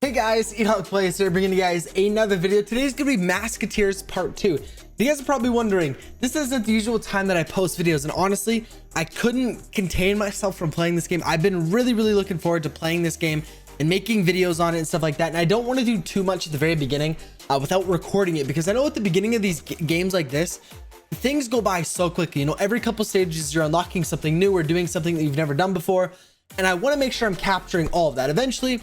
Hey guys, EdogPlays here, bringing you guys another video. Today's gonna be Masketeers Part 2. You guys are probably wondering, this isn't the usual time that I post videos, and honestly, I couldn't contain myself from playing this game. I've been really looking forward to playing this game and making videos on it and stuff like that, and I don't want to do too much at the very beginning without recording it, because I know at the beginning of these games like this, things go by so quickly. You know, every couple stages you're unlocking something new or doing something that you've never done before, and I want to make sure I'm capturing all of that. Eventually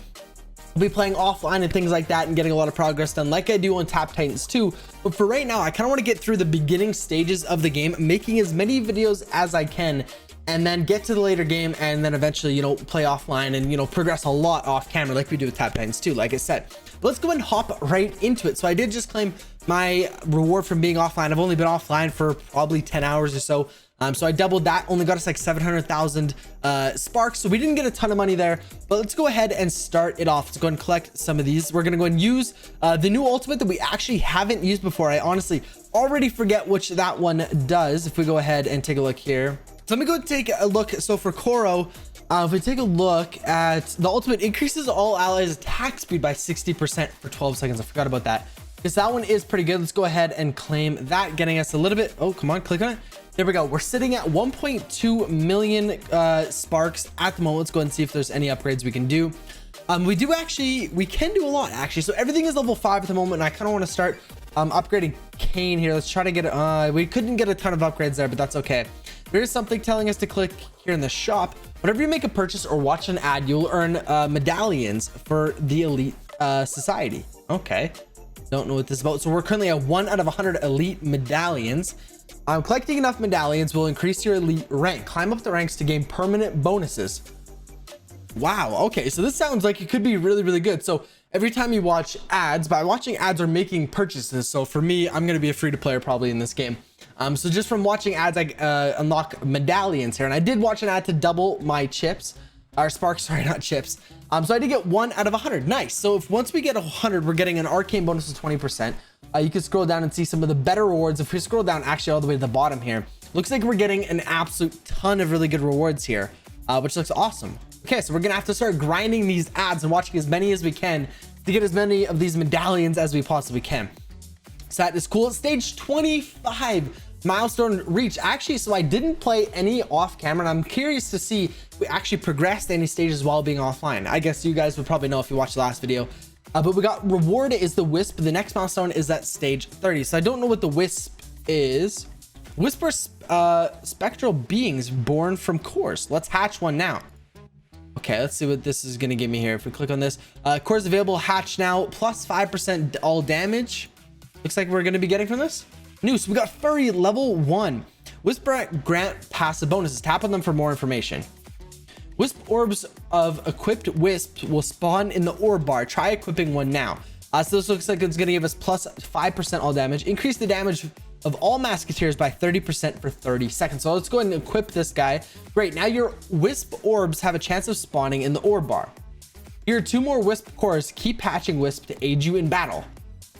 I'll be playing offline and things like that and getting a lot of progress done like I do on Tap Titans 2. But for right now, I kind of want to get through the beginning stages of the game, making as many videos as I can, and then get to the later game and then eventually, you know, play offline and, you know, progress a lot off camera like we do with Tap Titans 2, like I said. But let's go and hop right into it. So I did just claim my reward from being offline. I've only been offline for probably 10 hours or so. So I doubled that, only got us like 700,000 sparks. So we didn't get a ton of money there, but let's go ahead and start it off. Let's go and collect some of these. We're going to go and use the new ultimate that we actually haven't used before. I honestly already forget which that one does. If we go ahead and take a look here. So let me go take a look. So for Koro, if we take a look at the ultimate, increases all allies attack speed by 60% for 12 seconds. I forgot about that, because that one is pretty good. Let's go ahead and claim that, getting us a little bit. Oh, come on, click on it. There we go. We're sitting at 1.2 million sparks at the moment. Let's go ahead and see if there's any upgrades we can do. We can do a lot actually. So everything is level 5 at the moment, and I kind of want to start upgrading Kane here. Let's try to get we couldn't get a ton of upgrades there, but that's okay. There is something telling us to click here in the shop. Whenever you make a purchase or watch an ad, you'll earn medallions for the elite society. Okay, don't know what this is about. So we're currently at 1 out of 100 elite medallions. Collecting enough medallions will increase your elite rank. Climb up the ranks to gain permanent bonuses. Wow, okay, so this sounds like it could be really good. So every time you watch ads, by watching ads or making purchases, so for me, I'm going to be a free to player probably in this game. So just from watching ads, I unlock medallions here, and I did watch an ad to double my chips, or sparks, sorry, not chips. So I did get 1 out of 100. Nice. So if once we get 100, we're getting an arcane bonus of 20%. You can scroll down and see some of the better rewards. If we scroll down actually all the way to the bottom here, looks like we're getting an absolute ton of really good rewards here, which looks awesome. Okay, so we're gonna have to start grinding these ads and watching as many as we can to get as many of these medallions as we possibly can. So that is cool. Stage 25 milestone reach. Actually, so I didn't play any off camera, and I'm curious to see if we actually progressed any stages while being offline. I guess you guys would probably know if you watched the last video. But we got reward is the wisp. The next milestone is at stage 30. So I don't know what the wisp is. Whisper spectral beings born from cores. Let's hatch one now. Okay, let's see what this is going to give me here. If we click on this, cores available, hatch now, plus 5% all damage. Looks like we're going to be getting from this. New, so we got furry level 1. Whisper grant passive bonuses. Tap on them for more information. Wisp orbs of equipped wisps will spawn in the orb bar. Try equipping one now. So this looks like it's going to give us plus 5% all damage. Increase the damage of all Masketeers by 30% for 30 seconds. So let's go ahead and equip this guy. Great. Now your wisp orbs have a chance of spawning in the orb bar. Here are 2 more wisp cores. Keep hatching wisp to aid you in battle.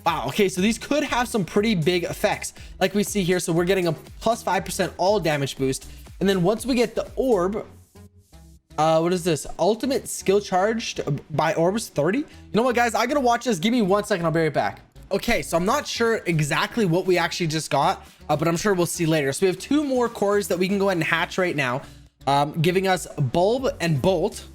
Wow. Okay, so these could have some pretty big effects like we see here. So we're getting a plus 5% all damage boost. And then once we get the orb, what is this? Ultimate skill charged by orbs 30. You know what, guys? I gotta watch this. Give me 1 second. I'll be right back. Okay, so I'm not sure exactly what we actually just got, but I'm sure we'll see later. So we have 2 more cores that we can go ahead and hatch right now, giving us bulb and bolt.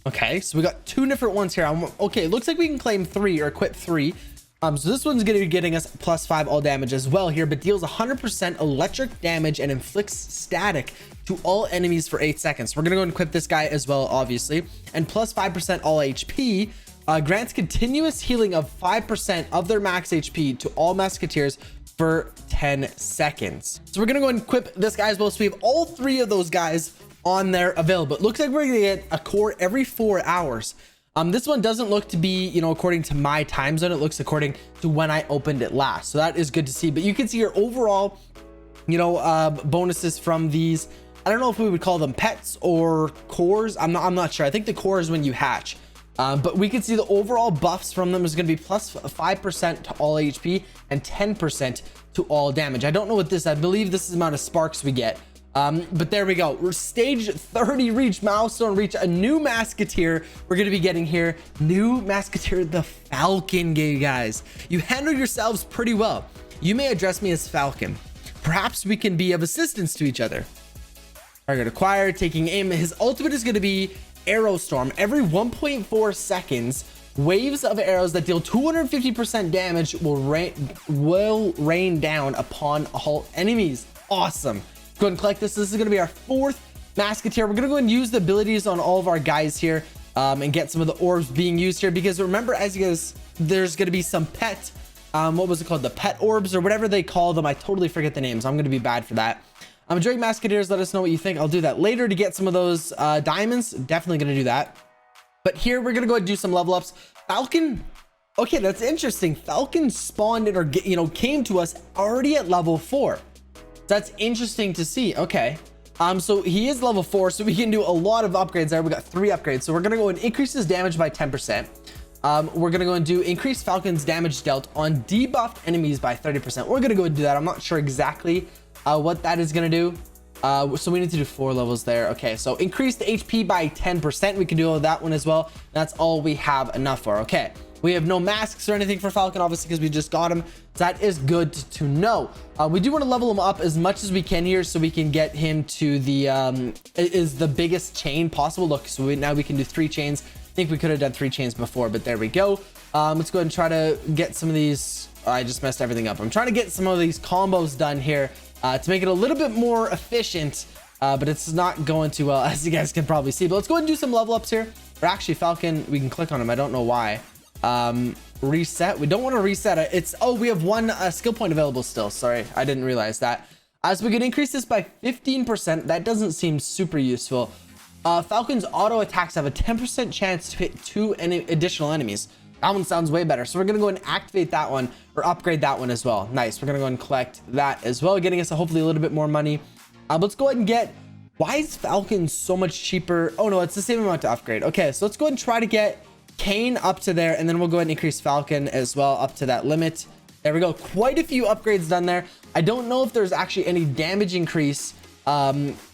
Okay, so we got 2 different ones here. Okay, it looks like we can claim 3 or equip 3. So this one's going to be getting us plus 5 all damage as well here, but deals 100% electric damage and inflicts static to all enemies for 8 seconds. We're going to go and equip this guy as well, obviously. And plus 5% all HP grants continuous healing of 5% of their max HP to all Masketeers for 10 seconds. So we're going to go and equip this guy as well. So we have all 3 of those guys on there available. It looks like we're going to get a core every 4 hours. This one doesn't look to be, you know, according to my time zone. It looks according to when I opened it last. So that is good to see. But you can see your overall, you know, bonuses from these. I don't know if we would call them pets or cores. I'm not sure. I think the core is when you hatch. But we can see the overall buffs from them is going to be plus 5% to all HP and 10% to all damage. I don't know what this, I believe this is the amount of sparks we get. But there we go. We're stage 30 reach, milestone reach, a new Masketeer we're going to be getting here. New Masketeer, the Falcon, guys. You handle yourselves pretty well. You may address me as Falcon. Perhaps we can be of assistance to each other. Target acquired, taking aim. His ultimate is going to be Arrow Storm. Every 1.4 seconds, waves of arrows that deal 250% damage will rain down upon all enemies. Awesome. Go ahead and collect this. This is going to be our 4th Masketeer. We're going to go and use the abilities on all of our guys here, and get some of the orbs being used here, because remember, as you guys, there's going to be some pet, what was it called? The pet orbs or whatever they call them. I totally forget the names. I'm going to be bad for that. Enjoying Masketeers. Let us know what you think. I'll do that later to get some of those diamonds. Definitely going to do that. But here we're going to go and do some level ups. Falcon. Okay, that's interesting. Falcon spawned in, or came to us already at level 4. That's interesting to see. Okay. So he is level 4, so we can do a lot of upgrades there. We got 3 upgrades. So we're going to go and increase his damage by 10%. We're going to go and do increase Falcon's damage dealt on debuffed enemies by 30%. We're going to go and do that. I'm not sure exactly what that is going to do. So we need to do 4 levels there. Okay, so increase the HP by 10%. We can do all that one as well. That's all we have enough for. Okay, we have no masks or anything for Falcon, obviously, because we just got him. So that is good to know. We do want to level him up as much as we can here, so we can get him to the is the biggest chain possible. Look, so now we can do 3 chains. I think we could have done 3 chains before, but there we go. Let's go ahead and try to get some of these. I just messed everything up. I'm trying to get some of these combos done here to make it a little bit more efficient, but it's not going too well, as you guys can probably see. But let's go ahead and do some level ups here. Or actually, Falcon, we can click on him. I don't know why. Reset. We don't want to reset it. It's, oh, we have 1 skill point available still. Sorry, I didn't realize that. As we can increase this by 15%. That doesn't seem super useful. Falcon's auto attacks have a 10% chance to hit 2 additional enemies. That one sounds way better. So we're going to go and activate that one, or upgrade that one as well. Nice. We're going to go and collect that as well, getting us hopefully a little bit more money. Let's go ahead and get, why is Falcon so much cheaper? Oh no, it's the same amount to upgrade. Okay, so let's go ahead and try to get Kane up to there, and then we'll go ahead and increase Falcon as well up to that limit. There we go. Quite a few upgrades done there. I don't know if there's actually any damage increase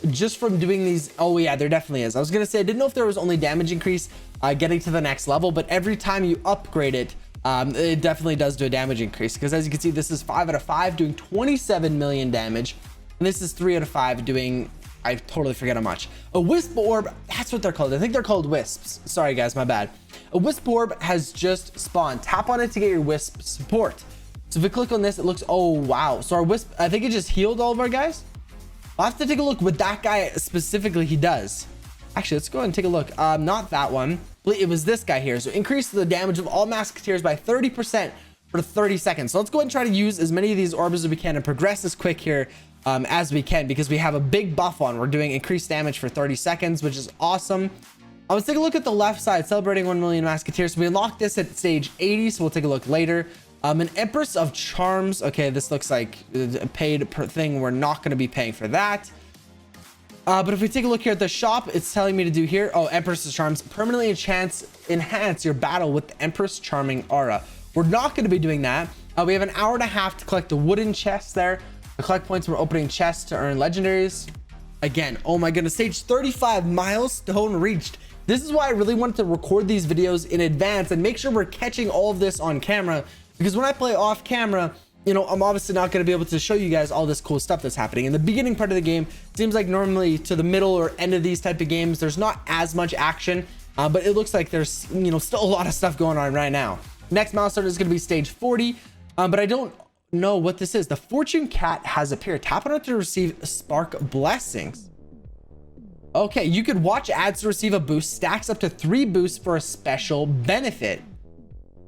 just from doing these. Oh yeah, there definitely is. I was gonna say, I didn't know if there was only damage increase getting to the next level, but every time you upgrade it, it definitely does do a damage increase, because as you can see, this is 5 out of 5 doing 27 million damage, and this is 3 out of 5 doing, I totally forget how much. A wisp orb, that's what they're called. I think they're called wisps. Sorry guys, my bad. A wisp orb has just spawned. Tap on it to get your wisp support. So if we click on this, it looks, oh wow. So our wisp, I think it just healed all of our guys. I'll have to take a look what that guy specifically he does. Actually, let's go ahead and take a look. Not that one. It was this guy here. So increase the damage of all Masketeers by 30% for 30 seconds. So let's go ahead and try to use as many of these orbs as we can and progress as quick here as we can, because we have a big buff on. We're doing increased damage for 30 seconds, which is awesome. Let's take a look at the left side, celebrating 1 million Masketeers. So we unlocked this at stage 80, so we'll take a look later. An Empress of Charms. Okay, this looks like a paid thing. We're not going to be paying for that. But if we take a look here at the shop, it's telling me to do here. Oh, Empress of Charms. Permanently enhance your battle with the Empress Charming Aura. We're not going to be doing that. We have an hour and a half to collect the wooden chest there. To collect points, we're opening chests to earn legendaries. Again, oh my goodness, stage 35 milestone reached. This is why I really wanted to record these videos in advance and make sure we're catching all of this on camera, because when I play off camera, you know, I'm obviously not going to be able to show you guys all this cool stuff that's happening. In the beginning part of the game, seems like normally to the middle or end of these type of games, there's not as much action, but it looks like there's, you know, still a lot of stuff going on right now. Next milestone is going to be stage 40, but I don't know what this is. The Fortune Cat has appeared. Tap on it to receive Spark Blessings. Okay, you could watch ads to receive a boost. Stacks up to 3 boosts for a special benefit.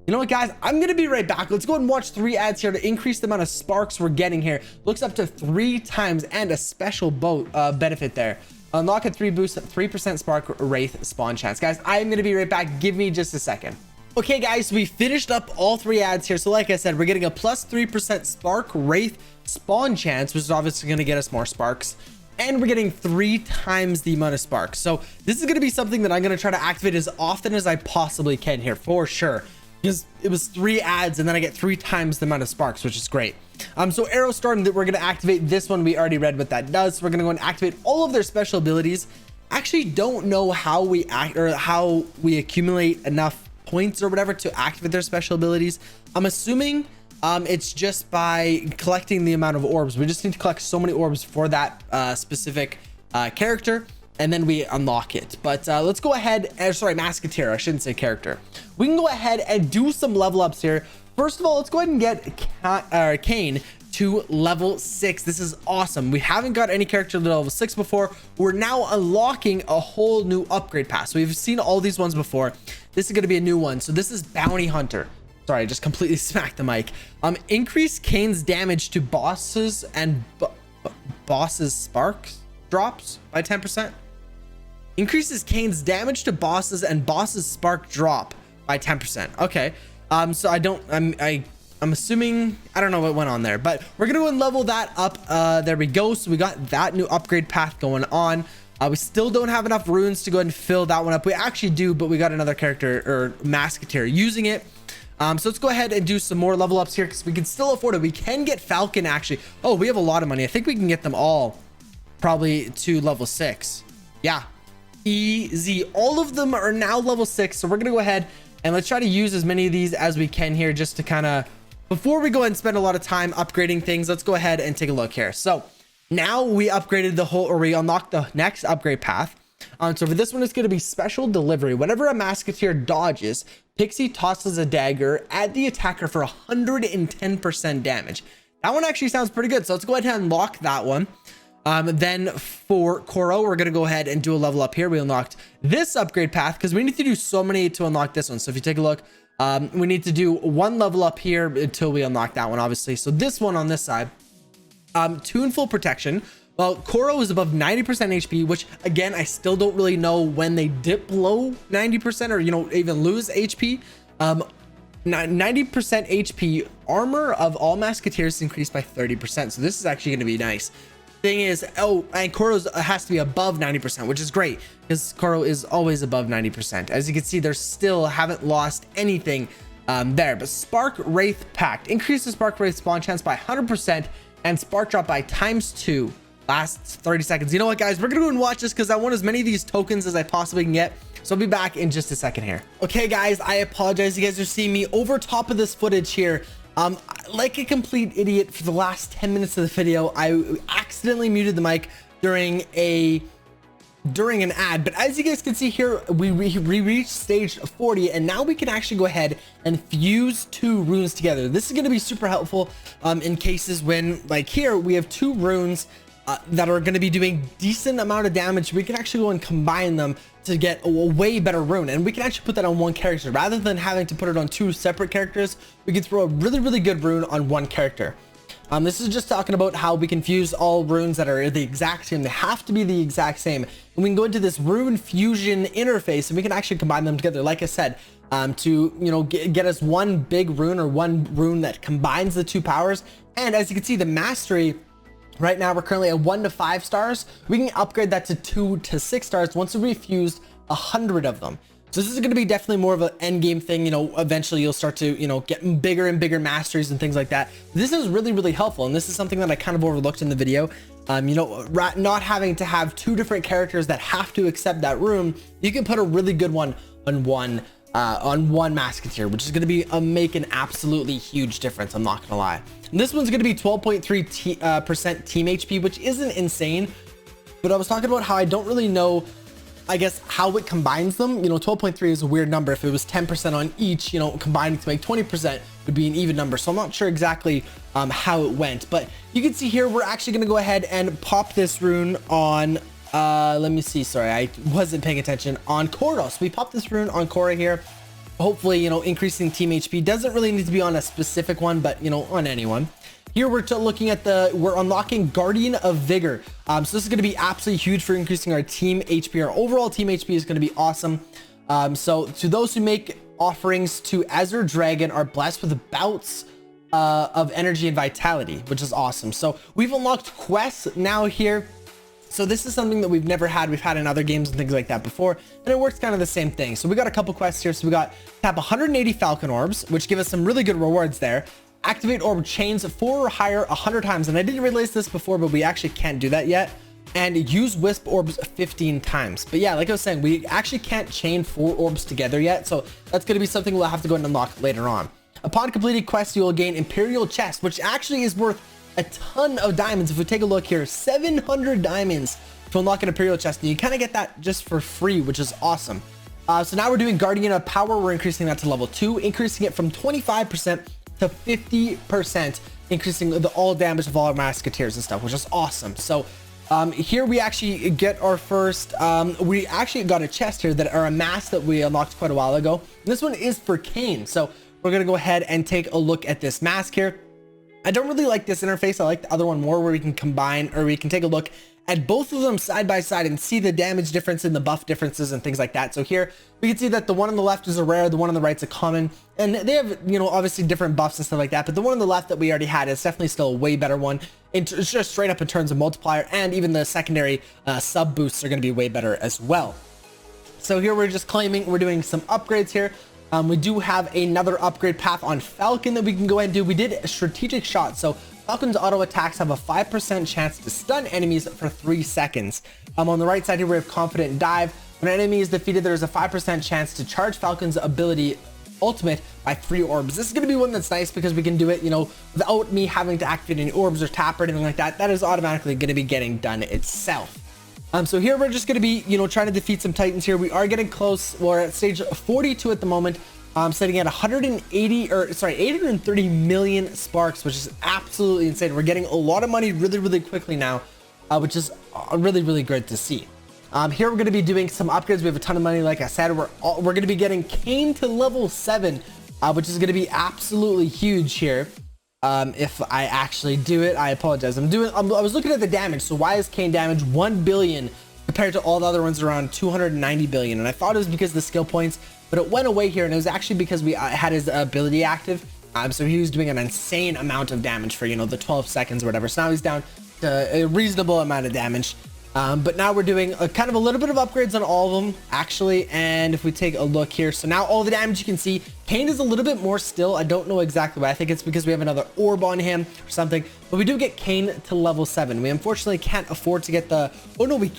You know what, guys? I'm going to be right back. Let's go and watch 3 ads here to increase the amount of sparks we're getting here. Looks up to 3 times and a special benefit there. Unlock a 3 boost, 3% spark wraith spawn chance. Guys, I'm going to be right back. Give me just a second. Okay, guys, we finished up all 3 ads here. So like I said, we're getting a plus 3% spark wraith spawn chance, which is obviously going to get us more sparks. And we're getting 3 times the amount of sparks. So this is going to be something that I'm going to try to activate as often as I possibly can here, for sure. because it was 3 ads and then I get 3 times the amount of sparks, which is great. So Arrow Storm, that we're going to activate this one. We already read what that does. So we're going to go and activate all of their special abilities. Actually don't know how we act or how we accumulate enough points or whatever to activate their special abilities. I'm assuming it's just by collecting the amount of orbs. We just need to collect so many orbs for that specific character, and then we unlock it. But let's go ahead and, sorry, Masketeer, I shouldn't say character. We can go ahead and do some level ups here. First of all, let's go ahead and get Kane to level 6. This is awesome. We haven't got any character to level 6 before. We're now unlocking a whole new upgrade path. So we've seen all these ones before. This is going to be a new one. So this is Bounty Hunter. Sorry, I just completely smacked the mic. Increase Kane's damage to bosses and bosses sparks drops by 10%. Increases Kane's damage to bosses and bosses spark drop by 10%. Okay. So I'm assuming, I don't know what went on there, but we're going to level that up. There we go. So we got that new upgrade path going on. We still don't have enough runes to go ahead and fill that one up. We actually do, but we got another character or Masketeer using it. So let's go ahead and do some more level ups here because we can still afford it. We can get Falcon actually. Oh, we have a lot of money. I think we can get them all probably to level 6. Yeah, easy. All of them are now level 6. So we're going to go ahead and let's try to use as many of these as we can here just to kind of, before we go and spend a lot of time upgrading things, let's go ahead and take a look here. So now we upgraded the whole, or we unlocked the next upgrade path. So for this one, it's going to be special delivery. Whenever a Masketeer dodges, Pixie tosses a dagger at the attacker for 110% damage. That one actually sounds pretty good. So let's go ahead and unlock that one. Then for Koro, we're going to go ahead and do a level up here. We unlocked this upgrade path because we need to do so many to unlock this one. So if you take a look, we need to do 1 level up here until we unlock that one, obviously. So this one on this side, Tuneful Protection. Well, Koro is above 90% HP, which again, I still don't really know when they dip below 90% or, you know, even lose HP. 90% HP armor of all Masketeers increased by 30%. So this is actually going to be nice. Thing is, oh, and Koro's has to be above 90%, which is great because Koro is always above 90%. As you can see, they're still haven't lost anything there. But Spark Wraith Pact increases Spark Wraith spawn chance by 100% and Spark Drop by ×2. Lasts 30 seconds. You know what, guys, we're gonna go and watch this because I want as many of these tokens as I possibly can get. So I'll be back in just a second here. Okay, guys, I apologize. You guys are seeing me over top of this footage here. Like a complete idiot for the last 10 minutes of the video. I accidentally muted the mic during an ad, but as you guys can see here, we reached stage 40 and now we can actually go ahead and fuse 2 runes together. This is going to be super helpful in cases when, like here, we have 2 runes that are going to be doing decent amount of damage. We can actually go and combine them to get a way better rune, and we can actually put that on 1 character rather than having to put it on 2 separate characters. We can throw a really good rune on 1 character. This is just talking about how we can fuse all runes that are the exact same. They have to be the exact same, and we can go into this rune fusion interface and we can actually combine them together, like I said, to, you know, get us 1 big rune or 1 rune that combines the 2 powers. And as you can see, the mastery right now, we're currently at 1 to 5 stars. We can upgrade that to 2 to 6 stars once we've fused 100 of them. So this is going to be definitely more of an end game thing. You know, eventually you'll start to, you know, get bigger and bigger masteries and things like that. This is really helpful, and this is something that I kind of overlooked in the video. You know, not having to have 2 different characters that have to accept that rune. You can put a really good one on one Masketeer, which is going to be make an absolutely huge difference. I'm not gonna lie. And this one's going to be 12.3% team HP, which isn't insane, but I was talking about how I don't really know, I guess, how it combines them. You know, 12.3 is a weird number. If it was 10% on each, you know, combining to make 20% would be an even number. So I'm not sure exactly how it went, but you can see here, we're actually going to go ahead and pop this rune on, let me see. Sorry, I wasn't paying attention, on Koro. So we pop this rune on Koro here. Hopefully, you know, increasing team HP. Doesn't really need to be on a specific one, but, you know, on anyone. Here we're looking at we're unlocking Guardian of Vigor. So this is going to be absolutely huge for increasing our team HP. Our overall team HP is going to be awesome. So to those who make offerings to Azure Dragon are blessed with bouts of energy and vitality, which is awesome. So we've unlocked quests now here. So this is something that we've never had. We've had in other games and things like that before, and it works kind of the same thing. So we got a couple quests here. So we got tap 180 Falcon Orbs, which give us some really good rewards there. Activate orb chains 4 or higher 100 times. And I didn't realize this before, but we actually can't do that yet. And use wisp orbs 15 times. But yeah, like I was saying, we actually can't chain 4 orbs together yet. So that's going to be something we'll have to go and unlock later on. Upon completing quests, you will gain Imperial Chest, which actually is worth a ton of diamonds. If we take a look here, 700 diamonds to unlock an Imperial Chest, and you kind of get that just for free, which is awesome. So now we're doing Guardian of Power. We're increasing that to level 2, increasing it from 25% to 50%, increasing the all damage of all our Masketeers and stuff, which is awesome. So here we actually get our first, we actually got a chest here that are a mask that we unlocked quite a while ago. And this one is for Kane. So we're going to go ahead and take a look at this mask here. I don't really like this interface. I like the other one more, where we can combine, or we can take a look at both of them side by side and see the damage difference and the buff differences and things like that. So here we can see that the one on the left is a rare, the one on the right's a common, and they have, you know, obviously different buffs and stuff like that. But the one on the left that we already had is definitely still a way better one. It's just straight up in terms of multiplier, and even the secondary sub boosts are going to be way better as well. So here we're just claiming we're doing some upgrades here. We do have another upgrade path on Falcon that we can go ahead and do. We did a strategic shot. So Falcon's auto attacks have a 5% chance to stun enemies for 3 seconds. On the right side here, we have confident dive. When an enemy is defeated, there's a 5% chance to charge Falcon's ability ultimate by 3 orbs. This is going to be one that's nice because we can do it, you know, without me having to activate any orbs or tap or anything like that. That is automatically going to be getting done itself. So here we're just going to be, you know, trying to defeat some Titans here. We are getting close. We're at stage 42 at the moment. Sitting at 830 million sparks, which is absolutely insane. We're getting a lot of money really quickly now, which is really great to see. Here we're going to be doing some upgrades. We have a ton of money. Like I said, we're going to be getting Kane to level 7, which is going to be absolutely huge here. If I actually do it, I apologize. I was looking at the damage. So why is Kane damage 1 billion compared to all the other ones around 290 billion? And I thought it was because of the skill points, but it went away here, and it was actually because we had his ability active. So he was doing an insane amount of damage for, you know, the 12 seconds or whatever. So now he's down to a reasonable amount of damage. But now we're doing a kind of a little bit of upgrades on all of them, actually. And if we take a look here, so now all the damage you can see, Kane is a little bit more still. I don't know exactly why. I think it's because we have another orb on him or something. But we do get Kane to level 7. We unfortunately can't afford to get the, oh no, we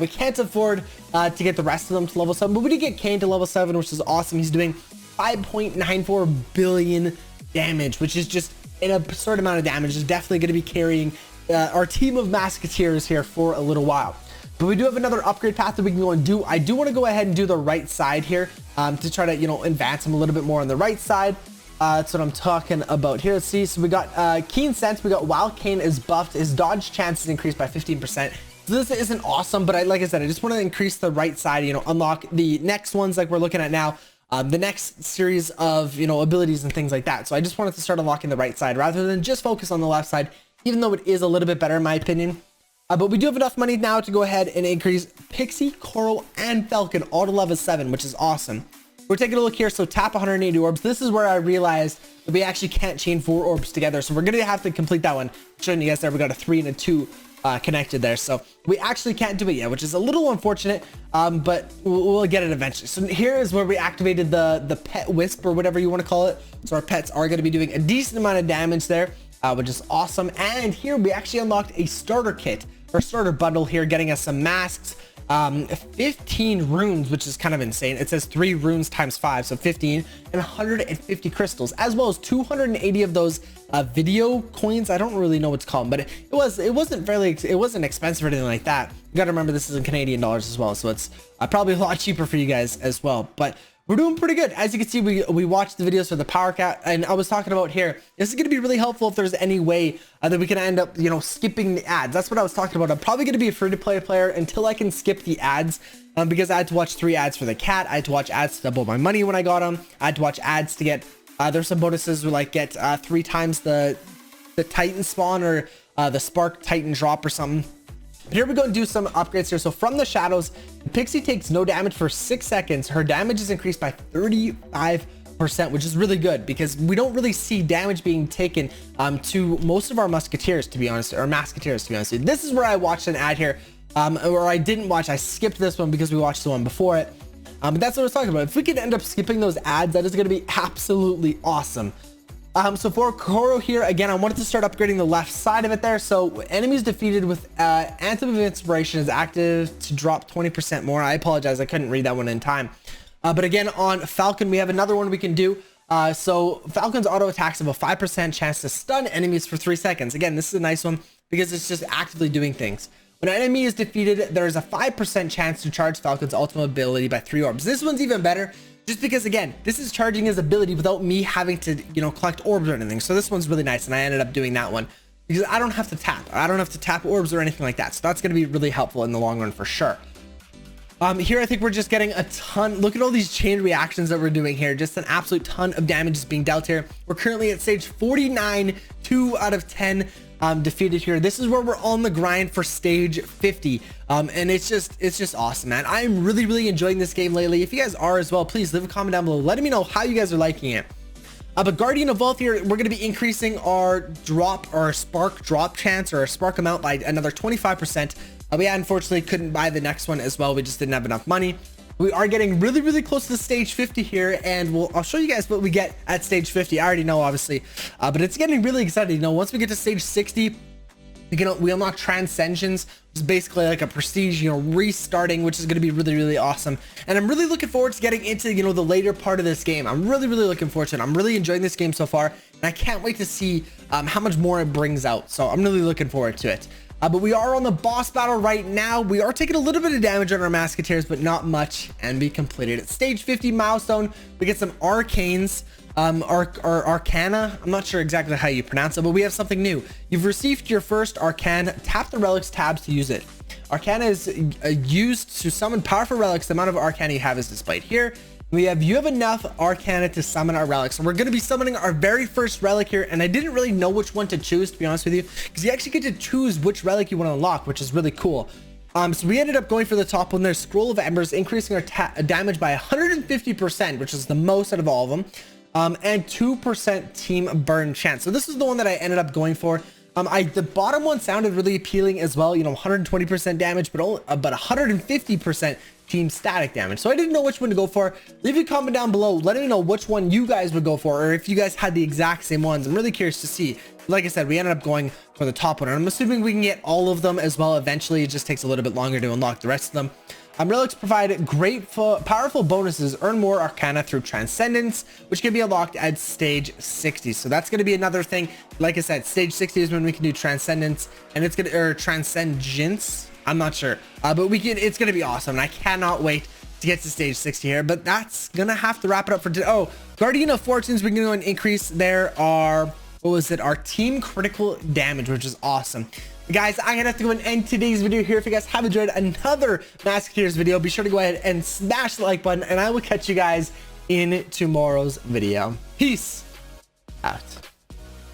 can't afford to get the rest of them to level 7. But we did get Kane to level 7, which is awesome. He's doing 5.94 billion damage, which is just an absurd amount of damage. Is definitely going to be carrying our team of Masketeers here for a little while. But we do have another upgrade path that we can go and do. I do want to go ahead and do the right side here to try to, you know, advance him a little bit more on the right side. That's what I'm talking about here. Let's see. So we got Keen Sense. We got while Kane is buffed, his dodge chance is increased by 15%. So this isn't awesome, but like I said, I just want to increase the right side, you know, unlock the next ones like we're looking at now. The next series of, you know, abilities and things like that. So I just wanted to start unlocking the right side rather than just focus on the left side, even though it is a little bit better in my opinion. But we do have enough money now to go ahead and increase Pixie, Coral, and Falcon all to level 7, which is awesome. We're taking a look here. So tap 180 orbs. This is where I realized that we actually can't chain 4 orbs together. So we're going to have to complete that one. Showing you guys there, we got a 3 and a 2 connected there. So we actually can't do it yet, which is a little unfortunate, but we'll get it eventually. So here is where we activated the pet wisp or whatever you want to call it. So our pets are going to be doing a decent amount of damage there, which is awesome. And here we actually unlocked a starter kit or starter bundle here, getting us some masks, 15 runes, which is kind of insane. It says 3 runes times 5, so 15, and 150 crystals, as well as 280 of those video coins. I don't really know what's called, but it wasn't expensive or anything like that. You got to remember this is in Canadian dollars as well, so it's probably a lot cheaper for you guys as well. But we're doing pretty good. As you can see, we watched the videos for the power cat, and I was talking about here, this is going to be really helpful if there's any way that we can end up, you know, skipping the ads. That's what I was talking about. I'm probably going to be a free-to-play player until I can skip the ads, because I had to watch 3 ads for the cat. I had to watch ads to double my money when I got them. I had to watch ads to get there's some bonuses where like get 3 times the Titan spawn or the Spark Titan drop or something. But here we go and do some upgrades here. So from the shadows, Pixie takes no damage for 6 seconds. Her damage is increased by 35%, which is really good because we don't really see damage being taken to most of our Musketeers, to be honest, or Masketeers, to be honest. This is where I watched an ad here or I didn't watch. I skipped this one because we watched the one before it. But that's what I was talking about. If we could end up skipping those ads, that is going to be absolutely awesome. So for Koro here, again, I wanted to start upgrading the left side of it there. So enemies defeated with Anthem of Inspiration is active to drop 20% more. I apologize, I couldn't read that one in time. But again, on Falcon, we have another one we can do. So Falcon's auto attacks have a 5% chance to stun enemies for 3 seconds. Again, this is a nice one because it's just actively doing things. When an enemy is defeated, there is a 5% chance to charge Falcon's ultimate ability by 3 orbs. This one's even better just because, again, this is charging his ability without me having to, you know, collect orbs or anything. So this one's really nice, and I ended up doing that one because I don't have to tap. I don't have to tap orbs or anything like that. So that's going to be really helpful in the long run for sure. Here, I think we're just getting a ton. Look at all these chain reactions that we're doing here. Just an absolute ton of damage is being dealt here. We're currently at stage 49, 2 out of 10 defeated here. This is where we're on the grind for stage 50. And it's just awesome, man. I'm really enjoying this game lately. If you guys are as well, please leave a comment down below. Let me know how you guys are liking it. But Guardian of Wealth here, we're going to be increasing our drop or spark drop chance or spark amount by another 25%. We unfortunately couldn't buy the next one as well. We just didn't have enough money. We are getting really close to stage 50 here, and I'll show you guys what we get at stage 50. I already know, obviously, but it's getting really exciting. You know, once we get to stage 60, we unlock Transcensions, which is basically like a prestige, you know, restarting, which is going to be really awesome. And I'm really looking forward to getting into, you know, the later part of this game. I'm really looking forward to it. I'm really enjoying this game so far, and I can't wait to see how much more it brings out. So I'm really looking forward to it. But we are on the boss battle right now. We are taking a little bit of damage on our Masketeers, but not much, and we completed it. Stage 50 milestone. We get some arcanes, arcana. I'm not sure exactly how you pronounce it, but we have something new. You've received your first arcana. Tap the relics tabs to use it. Arcana is used to summon powerful relics. The amount of arcana you have is displayed here. You have enough arcana to summon our relics. So we're going to be summoning our very first relic here, and I didn't really know which one to choose, to be honest with you, because you actually get to choose which relic you want to unlock, which is really cool. So we ended up going for the top one there, Scroll of Embers, increasing our damage by 150%, which is the most out of all of them, and 2% team burn chance. So this is the one that I ended up going for. The bottom one sounded really appealing as well, you know, 120% damage, but 150% team static damage. So I didn't know which one to go for. Leave a comment down below, let me know which one you guys would go for, or if you guys had the exact same ones. I'm really curious to see. Like I said, we ended up going for the top one, and I'm assuming we can get all of them as well eventually. It just takes a little bit longer to unlock the rest of them. Relics provide powerful bonuses. Earn more arcana through Transcendence, which can be unlocked at stage 60. So that's going to be another thing. Like I said, stage 60 is when we can do Transcendence, and it's going to, or Transcendence, I'm not sure, but we can. It's going to be awesome, and I cannot wait to get to stage 60 here. But that's gonna have to wrap it up for today. Oh, Guardian of Fortunes, we can go and increase there our, what was it, our team critical damage, which is awesome. Guys, I'm gonna have to go and end today's video here. If you guys have enjoyed another Masketeers video, be sure to go ahead and smash the like button, and I will catch you guys in tomorrow's video. Peace out.